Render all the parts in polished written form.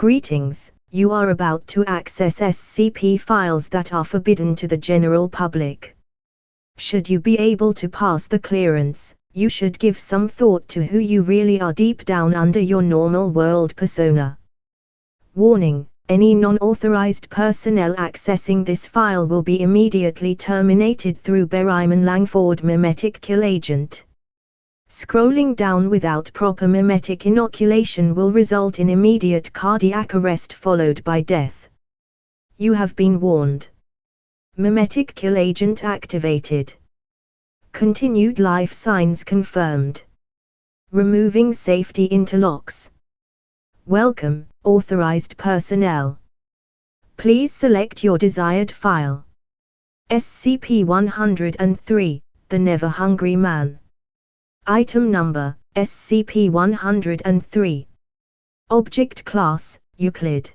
Greetings, you are about to access SCP files that are forbidden to the general public. Should you be able to pass the clearance, you should give some thought to who you really are deep down under your normal world persona. Warning: any non-authorized personnel accessing this file will be immediately terminated through Berryman Langford Memetic Kill Agent. Scrolling down without proper memetic inoculation will result in immediate cardiac arrest followed by death. You have been warned. Memetic Kill Agent activated. Continued life signs confirmed. Removing safety interlocks. Welcome, authorized personnel. Please select your desired file. SCP-103, The Never Hungry Man. Item number, SCP-103. Object Class, Euclid.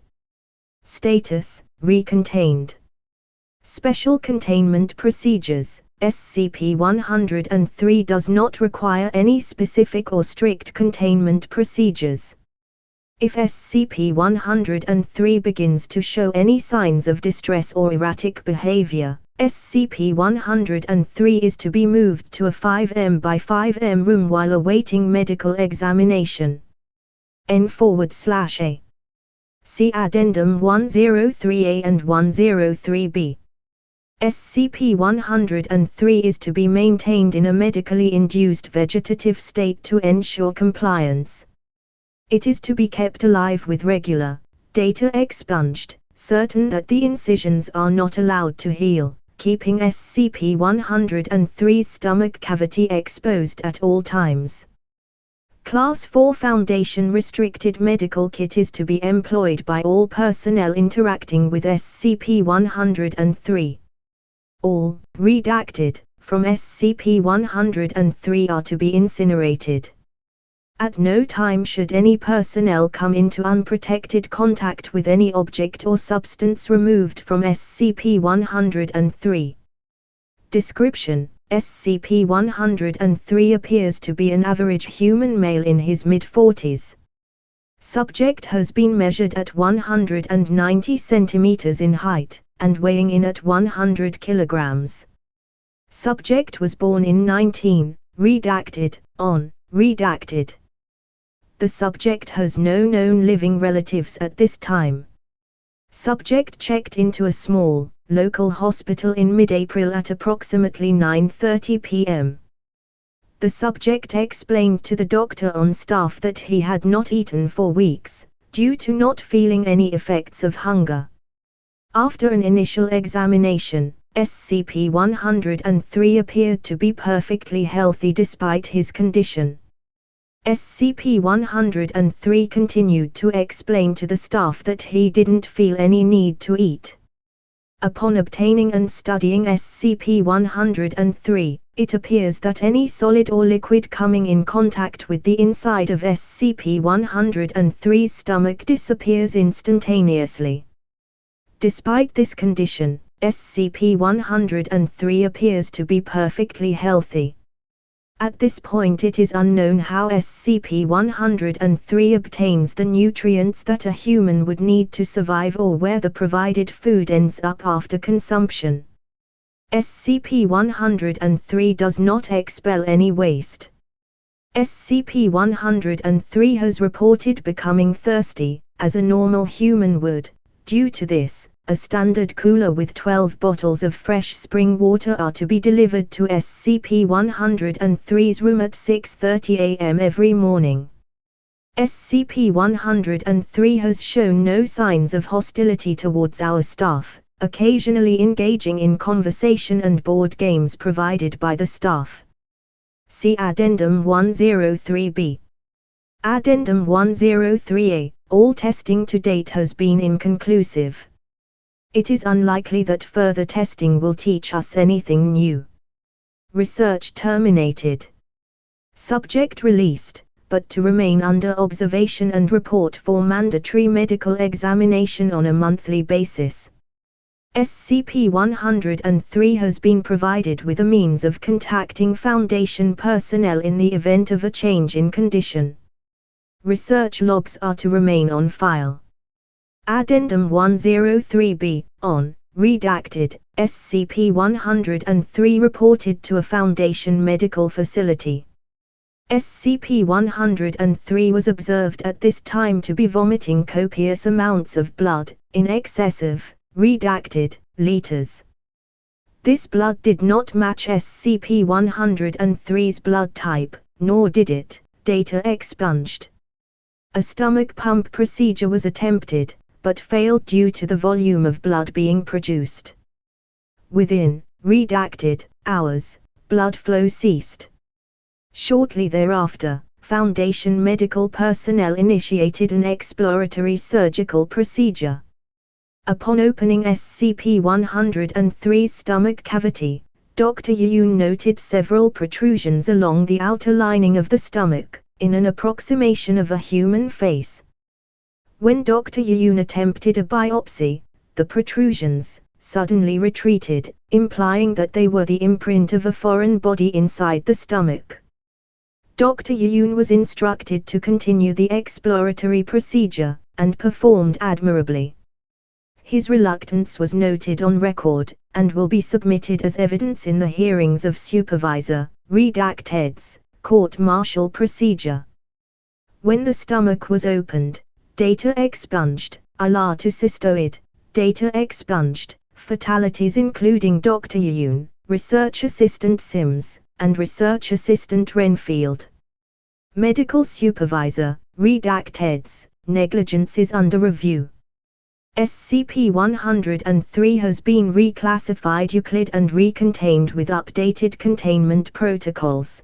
Status, Recontained. Special Containment Procedures. SCP-103 does not require any specific or strict containment procedures. If SCP-103 begins to show any signs of distress or erratic behavior, SCP-103 is to be moved to a 5M by 5M room while awaiting medical examination. N/A. See Addendum 103A and 103B. SCP-103 is to be maintained in a medically induced vegetative state to ensure compliance. It is to be kept alive with regular data expunged, certain that the incisions are not allowed to heal, keeping SCP-103's stomach cavity exposed at all times. Class 4 Foundation Restricted Medical Kit is to be employed by all personnel interacting with SCP-103. All, redacted, from SCP-103 are to be incinerated. At no time should any personnel come into unprotected contact with any object or substance removed from SCP-103. Description: SCP-103 appears to be an average human male in his mid-40s. Subject has been measured at 190 cm in height, and weighing in at 100 kg. Subject was born in 19, redacted, on, redacted. The subject has no known living relatives at this time. Subject checked into a small, local hospital in mid-April at approximately 9:30 p.m. The subject explained to the doctor on staff that he had not eaten for weeks, due to not feeling any effects of hunger. After an initial examination, SCP-103 appeared to be perfectly healthy despite his condition. SCP-103 continued to explain to the staff that he didn't feel any need to eat. Upon obtaining and studying SCP-103, it appears that any solid or liquid coming in contact with the inside of SCP-103's stomach disappears instantaneously. Despite this condition, SCP-103 appears to be perfectly healthy. At this point it is unknown how SCP-103 obtains the nutrients that a human would need to survive or where the provided food ends up after consumption. SCP-103 does not expel any waste. SCP-103 has reported becoming thirsty, as a normal human would. Due to this, a standard cooler with 12 bottles of fresh spring water are to be delivered to SCP-103's room at 6:30 a.m. every morning. SCP-103 has shown no signs of hostility towards our staff, occasionally engaging in conversation and board games provided by the staff. See Addendum 103B. Addendum 103A. All testing to date has been inconclusive. It is unlikely that further testing will teach us anything new. Research terminated. Subject released, but to remain under observation and report for mandatory medical examination on a monthly basis. SCP-103 has been provided with a means of contacting Foundation personnel in the event of a change in condition. Research logs are to remain on file. Addendum 103B, on, redacted, SCP-103 reported to a Foundation medical facility. SCP-103 was observed at this time to be vomiting copious amounts of blood, in excess of, redacted, liters. This blood did not match SCP-103's blood type, nor did it, data expunged. A stomach pump procedure was attempted, but failed due to the volume of blood being produced. Within, redacted, hours, blood flow ceased. Shortly thereafter, Foundation medical personnel initiated an exploratory surgical procedure. Upon opening SCP-103's stomach cavity, Dr. Yoon noted several protrusions along the outer lining of the stomach, in an approximation of a human face. When Dr. Yoon attempted a biopsy, the protrusions suddenly retreated, implying that they were the imprint of a foreign body inside the stomach. Dr. Yoon was instructed to continue the exploratory procedure, and performed admirably. His reluctance was noted on record, and will be submitted as evidence in the hearings of Supervisor, Redacted's, court-martial procedure. When the stomach was opened, data expunged, Allah to cystoid, data expunged, fatalities including Dr. Yoon, Research Assistant Sims, and Research Assistant Renfield. Medical Supervisor, Redacted's, negligence is under review. SCP-103 has been reclassified Euclid and recontained with updated containment protocols.